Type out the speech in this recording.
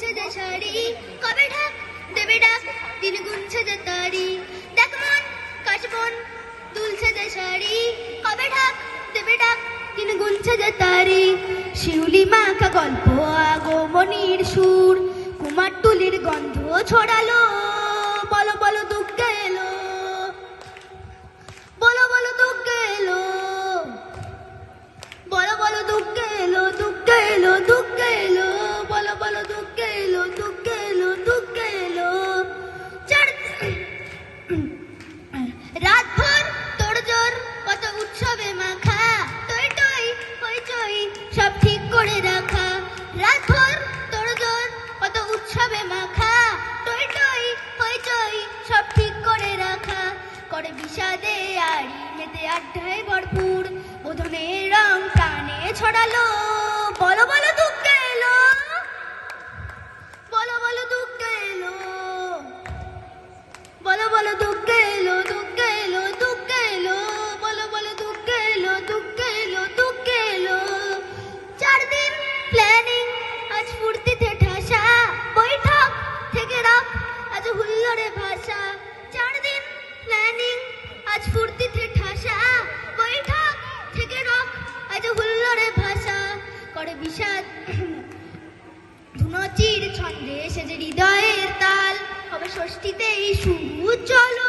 গুনছে যে শাড়ি, কবে ঢাক দেবে ডাক, দিন গুনছে যে তারি। দেখ মন কাশবন দুলছে যে শাড়ি, কবে ঢাক দেবে ডাক, দিন গুনছে যে তারি। শিউলি মাখা গল্প আগমনীর সুর, কুমারটুলির গন্ধ ছড়ালো, বলো বলো দুঃখ এলো, বলো বলো দুঃখ এলো, বলো বলো দুঃখ এলো, দুঃখ এলো, দুঃখ এলো, বলো বলো দুঃখ এলো, দুঃখ এলো, দুঃখ এলো। রাতভর তোড়জোড় কত উৎসবে মাখা, টই টই হইচই সব ঠিক করে রাখা। রাতভর তোড়জোড় কত উৎসবে মাখা, টই টই হইচই সব ঠিক করে রাখা। করে বিষাদে আড়ি মেতে আড্ডায় ভরপুর, বোধনের রং প্রাণে ছড়ালো, বলো বলো দুঃখ এলো, বলো বলো দুঃখ এলো, বলো বলো দুঃখ এলো, দুঃখ এলো, দুঃখ এলো, বলো বলো দুঃখ এলো, দুঃখ এলো, দুঃখ এলো। 4 দিন প্ল্যানিং আজ ফুর্তিতে ঠাসা, বৈঠক থেকে রাখ আজ হুল্লোড়ে ভাষা। 4 দিন প্ল্যানিং আজ ফুর্তিতে ঠাসা, বৈঠক থেকে রাখ আজ হুল্লোড়ে ভাষা। করে বিষাদ ধুনচির ছন্দে সেজে হৃদয়ের তাল, হবে ষষ্ঠীতেই শুরু চলো।